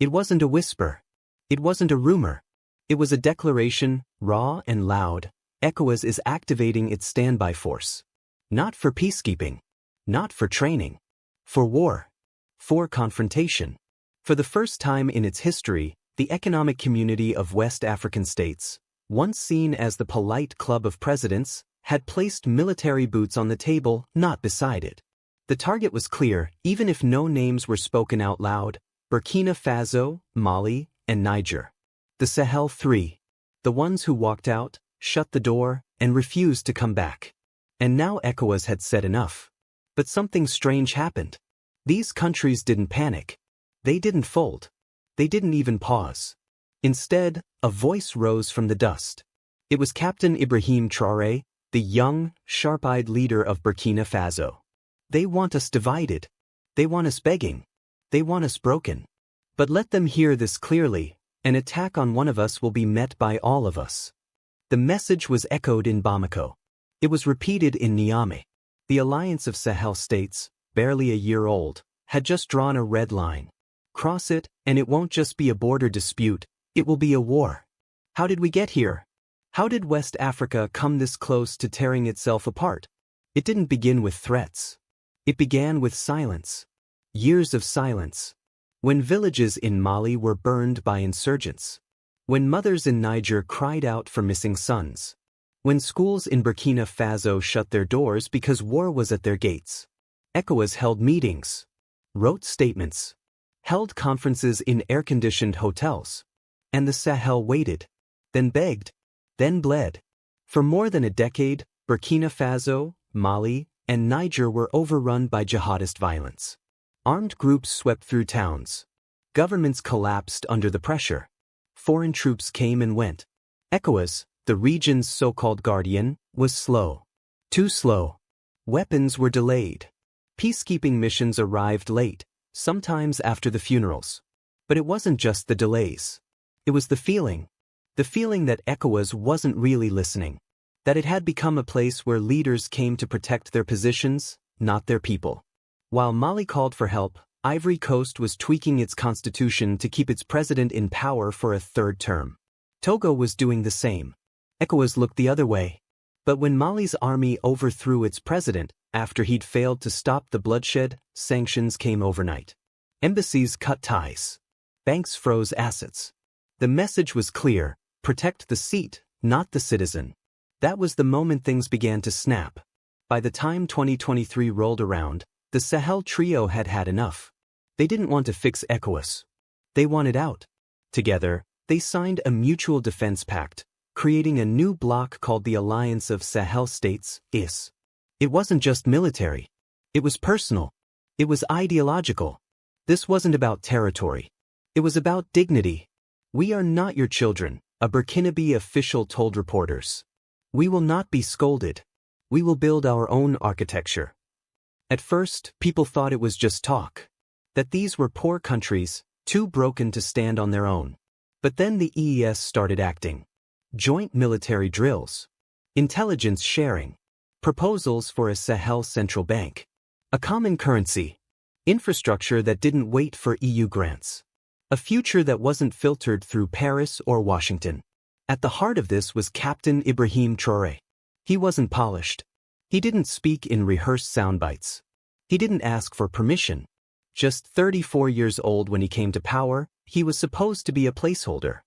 It wasn't a whisper. It wasn't a rumor. It was a declaration, raw and loud. ECOWAS is activating its standby force. Not for peacekeeping. Not for training. For war. For confrontation. For the first time in its history, the Economic Community of West African States, once seen as the polite club of presidents, had placed military boots on the table, not beside it. The target was clear, even if no names were spoken out loud: Burkina Faso, Mali, and Niger. The Sahel Three. The ones who walked out, shut the door, and refused to come back. And now ECOWAS had said enough. But something strange happened. These countries didn't panic. They didn't fold. They didn't even pause. Instead, a voice rose from the dust. It was Captain Ibrahim Traoré, the young, sharp-eyed leader of Burkina Faso. They want us divided. They want us begging. They want us broken. But let them hear this clearly: an attack on one of us will be met by all of us. The message was echoed in Bamako. It was repeated in Niamey. The Alliance of Sahel States, barely a year old, had just drawn a red line. Cross it, and it won't just be a border dispute, it will be a war. How did we get here? How did West Africa come this close to tearing itself apart? It didn't begin with threats. It began with silence. Years of silence. When villages in Mali were burned by insurgents. When mothers in Niger cried out for missing sons. When schools in Burkina Faso shut their doors because war was at their gates. ECOWAS held meetings. Wrote statements. Held conferences in air-conditioned hotels. And the Sahel waited. Then begged. Then bled. For more than a decade, Burkina Faso, Mali, and Niger were overrun by jihadist violence. Armed groups swept through towns. Governments collapsed under the pressure. Foreign troops came and went. ECOWAS, the region's so-called guardian, was slow. Too slow. Weapons were delayed. Peacekeeping missions arrived late, sometimes after the funerals. But it wasn't just the delays. It was the feeling. The feeling that ECOWAS wasn't really listening. That it had become a place where leaders came to protect their positions, not their people. While Mali called for help, Ivory Coast was tweaking its constitution to keep its president in power for a third term. Togo was doing the same. ECOWAS looked the other way. But when Mali's army overthrew its president, after he'd failed to stop the bloodshed, sanctions came overnight. Embassies cut ties. Banks froze assets. The message was clear: protect the seat, not the citizen. That was the moment things began to snap. By the time 2023 rolled around, the Sahel trio had had enough. They didn't want to fix ECOWAS. They wanted out. Together, they signed a mutual defense pact, creating a new bloc called the Alliance of Sahel States, IS. It wasn't just military. It was personal. It was ideological. This wasn't about territory. It was about dignity. "We are not your children," a Burkinabe official told reporters. "We will not be scolded. We will build our own architecture." At first, people thought it was just talk. That these were poor countries, too broken to stand on their own. But then the EES started acting. Joint military drills. Intelligence sharing. Proposals for a Sahel central bank. A common currency. Infrastructure that didn't wait for EU grants. A future that wasn't filtered through Paris or Washington. At the heart of this was Captain Ibrahim Traoré. He wasn't polished. He didn't speak in rehearsed soundbites. He didn't ask for permission. Just 34 years old when he came to power, he was supposed to be a placeholder.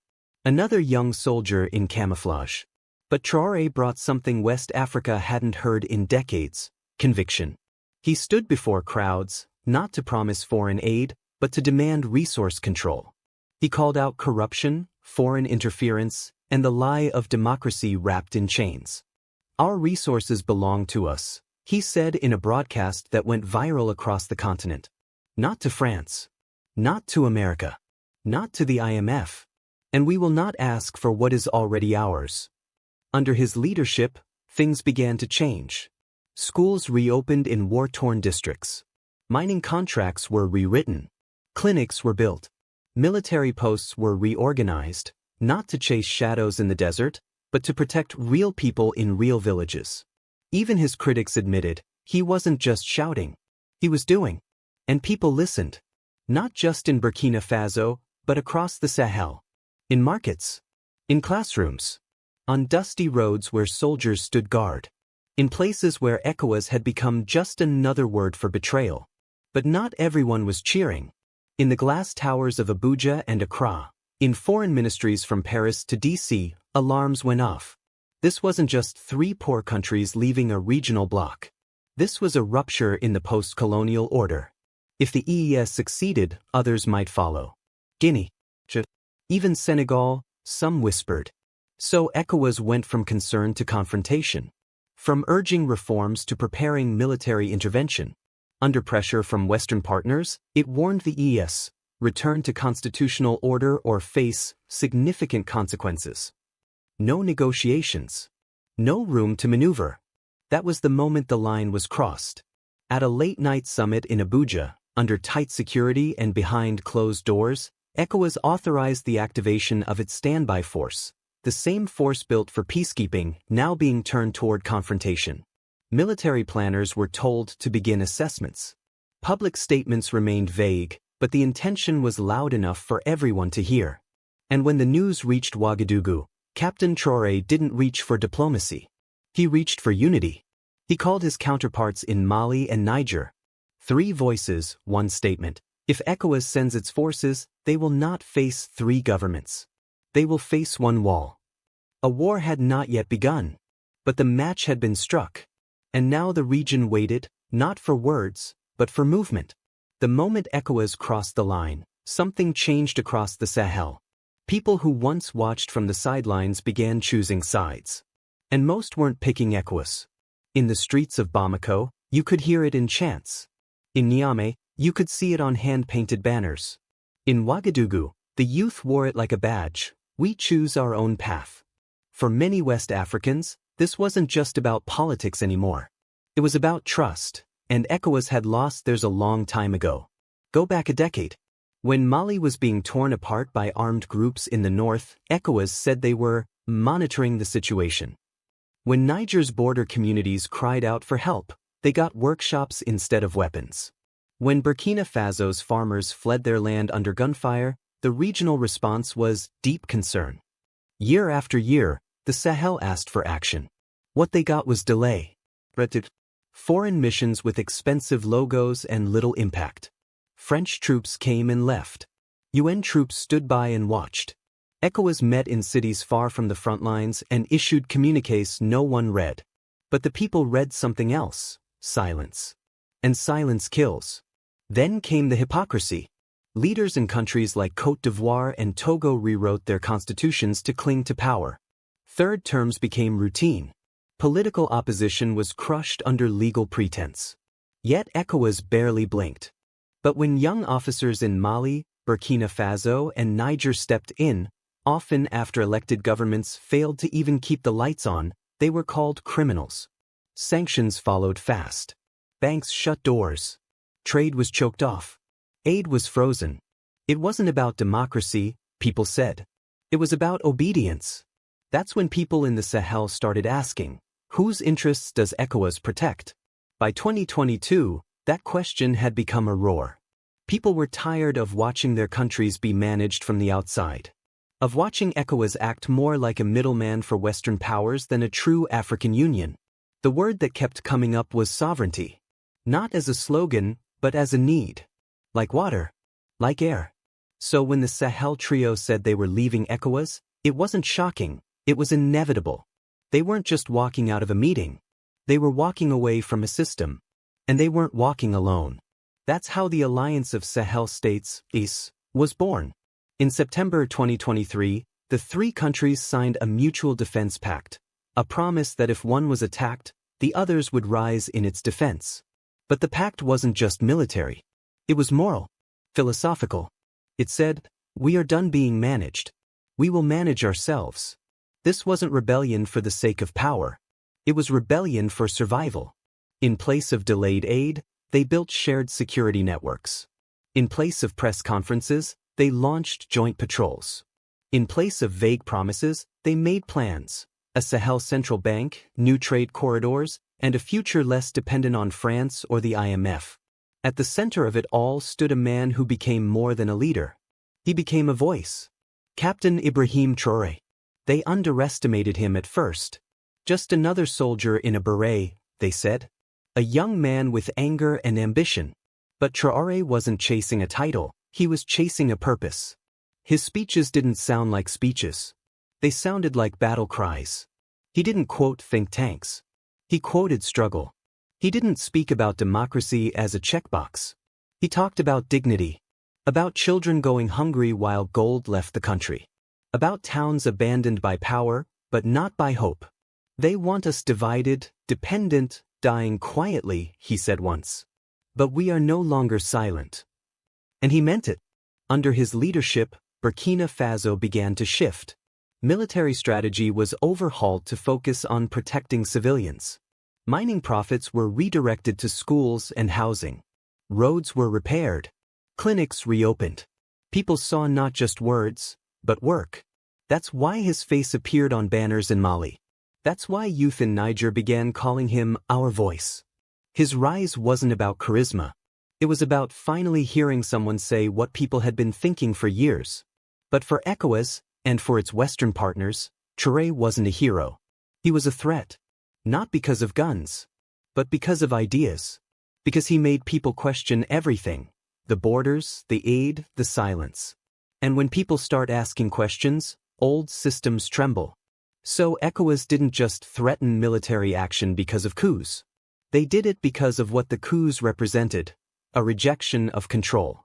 Another young soldier in camouflage. But Traoré brought something West Africa hadn't heard in decades: conviction. He stood before crowds, not to promise foreign aid, but to demand resource control. He called out corruption, foreign interference, and the lie of democracy wrapped in chains. "Our resources belong to us," he said in a broadcast that went viral across the continent. Not to France. Not to America. Not to the IMF. And we will not ask for what is already ours. Under his leadership, things began to change. Schools reopened in war-torn districts. Mining contracts were rewritten. Clinics were built. Military posts were reorganized, not to chase shadows in the desert, but to protect real people in real villages. Even his critics admitted, he wasn't just shouting. He was doing. And people listened. Not just in Burkina Faso, but across the Sahel. In markets. In classrooms. On dusty roads where soldiers stood guard. In places where ECOWAS had become just another word for betrayal. But not everyone was cheering. In the glass towers of Abuja and Accra, in foreign ministries from Paris to DC, alarms went off. This wasn't just three poor countries leaving a regional bloc. This was a rupture in the post-colonial order. If the EES succeeded, others might follow. Guinea, even Senegal, some whispered. So ECOWAS went from concern to confrontation. From urging reforms to preparing military intervention. Under pressure from Western partners, it warned the EES, return to constitutional order or face significant consequences. No negotiations. No room to maneuver. That was the moment the line was crossed. At a late-night summit in Abuja, under tight security and behind closed doors, ECOWAS authorized the activation of its standby force, the same force built for peacekeeping now being turned toward confrontation. Military planners were told to begin assessments. Public statements remained vague, but the intention was loud enough for everyone to hear. And when the news reached Ouagadougou, Captain Traoré didn't reach for diplomacy. He reached for unity. He called his counterparts in Mali and Niger. 3 voices, 1 statement. If ECOWAS sends its forces, they will not face 3 governments. They will face 1 wall. A war had not yet begun. But the match had been struck. And now the region waited, not for words, but for movement. The moment ECOWAS crossed the line, something changed across the Sahel. People who once watched from the sidelines began choosing sides. And most weren't picking ECOWAS. In the streets of Bamako, you could hear it in chants. In Niamey, you could see it on hand-painted banners. In Ouagadougou, the youth wore it like a badge. We choose our own path. For many West Africans, this wasn't just about politics anymore. It was about trust, and ECOWAS had lost theirs a long time ago. Go back a decade. When Mali was being torn apart by armed groups in the north, ECOWAS said they were monitoring the situation. When Niger's border communities cried out for help, they got workshops instead of weapons. When Burkina Faso's farmers fled their land under gunfire, the regional response was deep concern. Year after year, the Sahel asked for action. What they got was delay. Foreign missions with expensive logos and little impact. French troops came and left. UN troops stood by and watched. ECOWAS met in cities far from the front lines and issued communiques no one read. But the people read something else: silence. And silence kills. Then came the hypocrisy. Leaders in countries like Côte d'Ivoire and Togo rewrote their constitutions to cling to power. Third terms became routine. Political opposition was crushed under legal pretense. Yet ECOWAS barely blinked. But when young officers in Mali, Burkina Faso, and Niger stepped in, often after elected governments failed to even keep the lights on, they were called criminals. Sanctions followed fast. Banks shut doors. Trade was choked off. Aid was frozen. It wasn't about democracy, people said. It was about obedience. That's when people in the Sahel started asking, whose interests does ECOWAS protect? By 2022, that question had become a roar. People were tired of watching their countries be managed from the outside. Of watching ECOWAS act more like a middleman for Western powers than a true African Union. The word that kept coming up was sovereignty. Not as a slogan, but as a need. Like water. Like air. So when the Sahel trio said they were leaving ECOWAS, it wasn't shocking, it was inevitable. They weren't just walking out of a meeting. They were walking away from a system. And they weren't walking alone. That's how the Alliance of Sahel States, ACE, was born. In September 2023, the 3 countries signed a mutual defense pact, a promise that if one was attacked, the others would rise in its defense. But the pact wasn't just military. It was moral, philosophical. It said, we are done being managed. We will manage ourselves. This wasn't rebellion for the sake of power. It was rebellion for survival. In place of delayed aid, they built shared security networks. In place of press conferences, they launched joint patrols. In place of vague promises, they made plans. A Sahel central bank, new trade corridors, and a future less dependent on France or the IMF. At the center of it all stood a man who became more than a leader. He became a voice. Captain Ibrahim Traoré. They underestimated him at first. Just another soldier in a beret, they said. A young man with anger and ambition. But Traoré wasn't chasing a title, he was chasing a purpose. His speeches didn't sound like speeches. They sounded like battle cries. He didn't quote think tanks. He quoted struggle. He didn't speak about democracy as a checkbox. He talked about dignity. About children going hungry while gold left the country. About towns abandoned by power, but not by hope. They want us divided, dependent, dying quietly, he said once. But we are no longer silent. And he meant it. Under his leadership, Burkina Faso began to shift. Military strategy was overhauled to focus on protecting civilians. Mining profits were redirected to schools and housing. Roads were repaired. Clinics reopened. People saw not just words, but work. That's why his face appeared on banners in Mali. That's why youth in Niger began calling him our voice. His rise wasn't about charisma. It was about finally hearing someone say what people had been thinking for years. But for ECOWAS, and for its Western partners, Traoré wasn't a hero. He was a threat. Not because of guns, but because of ideas. Because he made people question everything. The borders, the aid, the silence. And when people start asking questions, old systems tremble. So ECOWAS didn't just threaten military action because of coups. They did it because of what the coups represented, a rejection of control.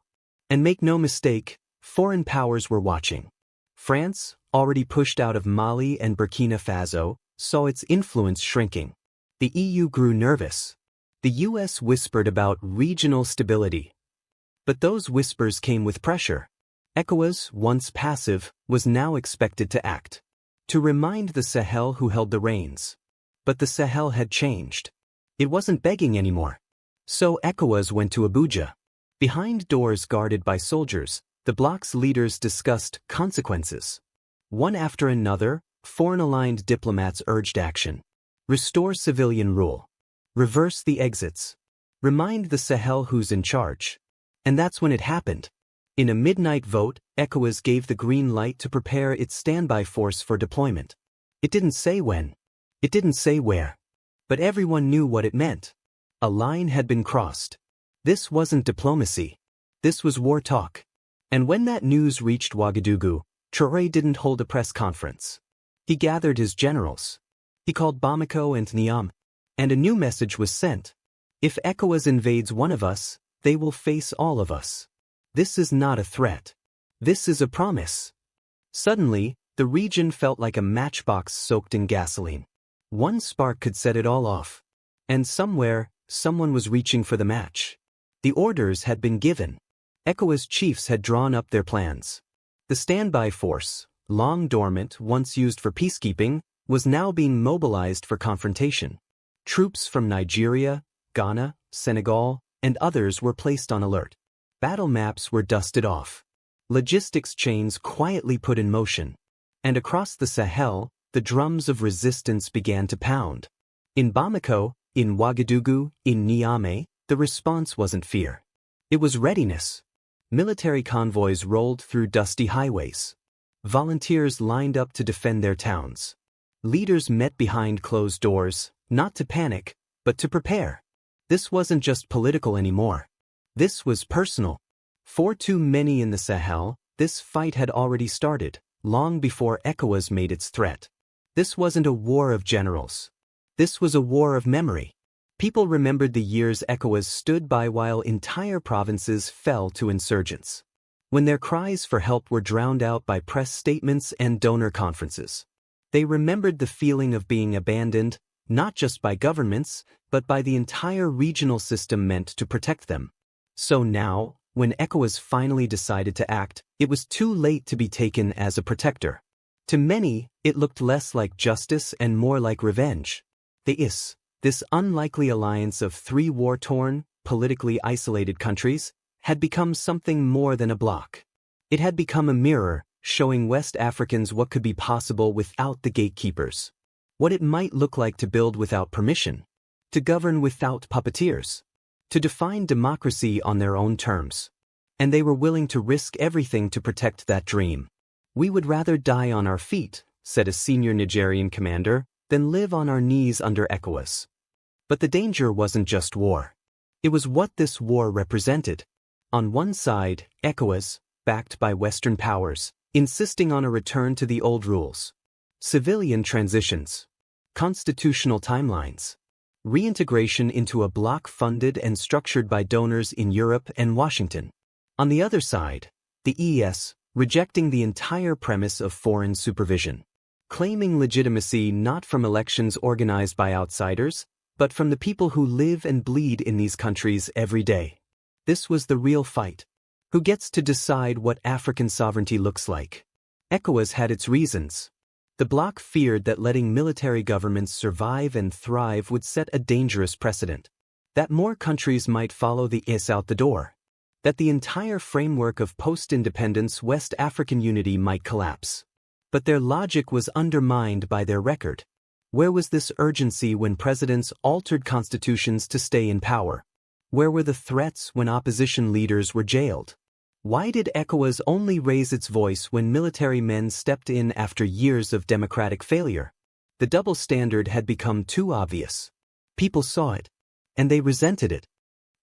And make no mistake, foreign powers were watching. France, already pushed out of Mali and Burkina Faso, saw its influence shrinking. The EU grew nervous. The US whispered about regional stability. But those whispers came with pressure. ECOWAS, once passive, was now expected to act. To remind the Sahel who held the reins. But the Sahel had changed. It wasn't begging anymore. So ECOWAS went to Abuja. Behind doors guarded by soldiers, the bloc's leaders discussed consequences. One after another, foreign-aligned diplomats urged action. Restore civilian rule. Reverse the exits. Remind the Sahel who's in charge. And that's when it happened. In a midnight vote, ECOWAS gave the green light to prepare its standby force for deployment. It didn't say when. It didn't say where. But everyone knew what it meant. A line had been crossed. This wasn't diplomacy. This was war talk. And when that news reached Ouagadougou, Traoré didn't hold a press conference. He gathered his generals. He called Bamako and Niamey. And a new message was sent. If ECOWAS invades one of us, they will face all of us. This is not a threat. This is a promise. Suddenly, the region felt like a matchbox soaked in gasoline. One spark could set it all off. And somewhere, someone was reaching for the match. The orders had been given. ECOWAS chiefs had drawn up their plans. The standby force, long dormant, once used for peacekeeping, was now being mobilized for confrontation. Troops from Nigeria, Ghana, Senegal, and others were placed on alert. Battle maps were dusted off. Logistics chains quietly put in motion. And across the Sahel, the drums of resistance began to pound. In Bamako, in Ouagadougou, in Niamey, the response wasn't fear. It was readiness. Military convoys rolled through dusty highways. Volunteers lined up to defend their towns. Leaders met behind closed doors, not to panic, but to prepare. This wasn't just political anymore. This was personal. For too many in the Sahel, this fight had already started, long before ECOWAS made its threat. This wasn't a war of generals. This was a war of memory. People remembered the years ECOWAS stood by while entire provinces fell to insurgents. When their cries for help were drowned out by press statements and donor conferences. They remembered the feeling of being abandoned, not just by governments, but by the entire regional system meant to protect them. So now, when ECOWAS finally decided to act, it was too late to be taken as a protector. To many, it looked less like justice and more like revenge. This unlikely alliance of three war-torn, politically isolated countries, had become something more than a bloc. It had become a mirror, showing West Africans what could be possible without the gatekeepers. What it might look like to build without permission. To govern without puppeteers. To define democracy on their own terms. And they were willing to risk everything to protect that dream. "We would rather die on our feet," said a senior Nigerian commander, "than live on our knees under ECOWAS." But the danger wasn't just war. It was what this war represented. On one side, ECOWAS, backed by Western powers, insisting on a return to the old rules. Civilian transitions. Constitutional timelines. Reintegration into a bloc funded and structured by donors in Europe and Washington. On the other side, the ES, rejecting the entire premise of foreign supervision. Claiming legitimacy not from elections organized by outsiders, but from the people who live and bleed in these countries every day. This was the real fight. Who gets to decide what African sovereignty looks like? ECOWAS had its reasons. The bloc feared that letting military governments survive and thrive would set a dangerous precedent. That more countries might follow the ES out the door. That the entire framework of post-independence West African unity might collapse. But their logic was undermined by their record. Where was this urgency when presidents altered constitutions to stay in power? Where were the threats when opposition leaders were jailed? Why did ECOWAS only raise its voice when military men stepped in after years of democratic failure? The double standard had become too obvious. People saw it, and they resented it.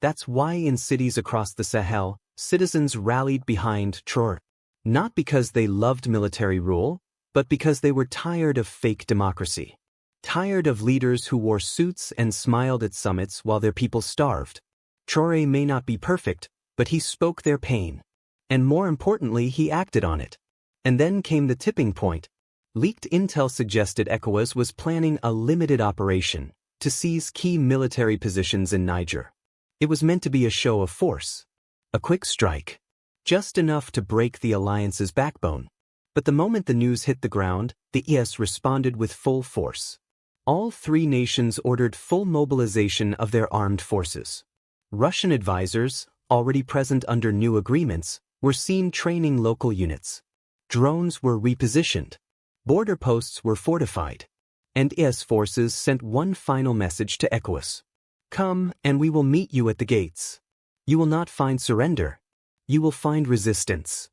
That's why in cities across the Sahel, citizens rallied behind Traoré. Not because they loved military rule, but because they were tired of fake democracy. Tired of leaders who wore suits and smiled at summits while their people starved. Traoré may not be perfect, but he spoke their pain. And more importantly, he acted on it. And then came the tipping point. Leaked intel suggested ECOWAS was planning a limited operation to seize key military positions in Niger. It was meant to be a show of force. A quick strike. Just enough to break the alliance's backbone. But the moment the news hit the ground, the ES responded with full force. All three nations ordered full mobilization of their armed forces. Russian advisors, already present under new agreements, were seen training local units. Drones were repositioned. Border posts were fortified. And ES forces sent one final message to ECOWAS. "Come, and we will meet you at the gates. You will not find surrender. You will find resistance."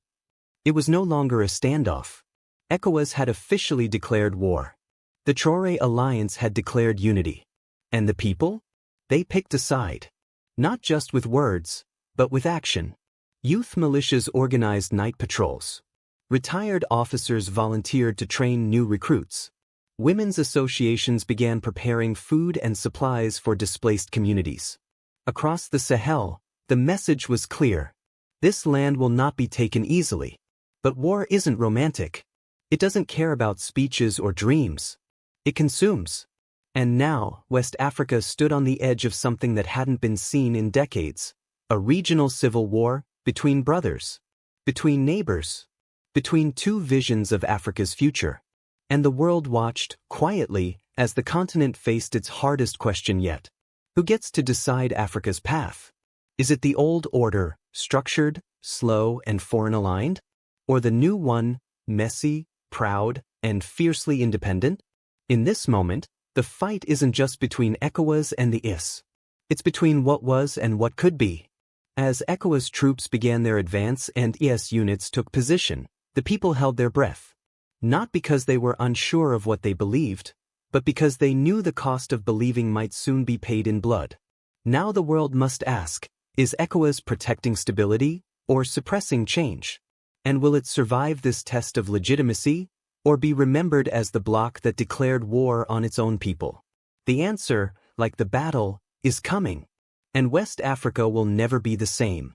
It was no longer a standoff. ECOWAS had officially declared war. The Traoré Alliance had declared unity. And the people? They picked a side. Not just with words, but with action. Youth militias organized night patrols. Retired officers volunteered to train new recruits. Women's associations began preparing food and supplies for displaced communities. Across the Sahel, the message was clear. This land will not be taken easily. But war isn't romantic. It doesn't care about speeches or dreams. It consumes. And now, West Africa stood on the edge of something that hadn't been seen in decades. A regional civil war between brothers. Between neighbors. Between two visions of Africa's future. And the world watched, quietly, as the continent faced its hardest question yet. Who gets to decide Africa's path? Is it the old order, structured, slow, and foreign-aligned? Or the new one, messy, proud, and fiercely independent? In this moment, the fight isn't just between ECOWAS and the ES. It's between what was and what could be. As ECOWAS troops began their advance and ES units took position, the people held their breath. Not because they were unsure of what they believed, but because they knew the cost of believing might soon be paid in blood. Now the world must ask, is ECOWAS protecting stability or suppressing change? And will it survive this test of legitimacy, or be remembered as the bloc that declared war on its own people? The answer, like the battle, is coming. And West Africa will never be the same.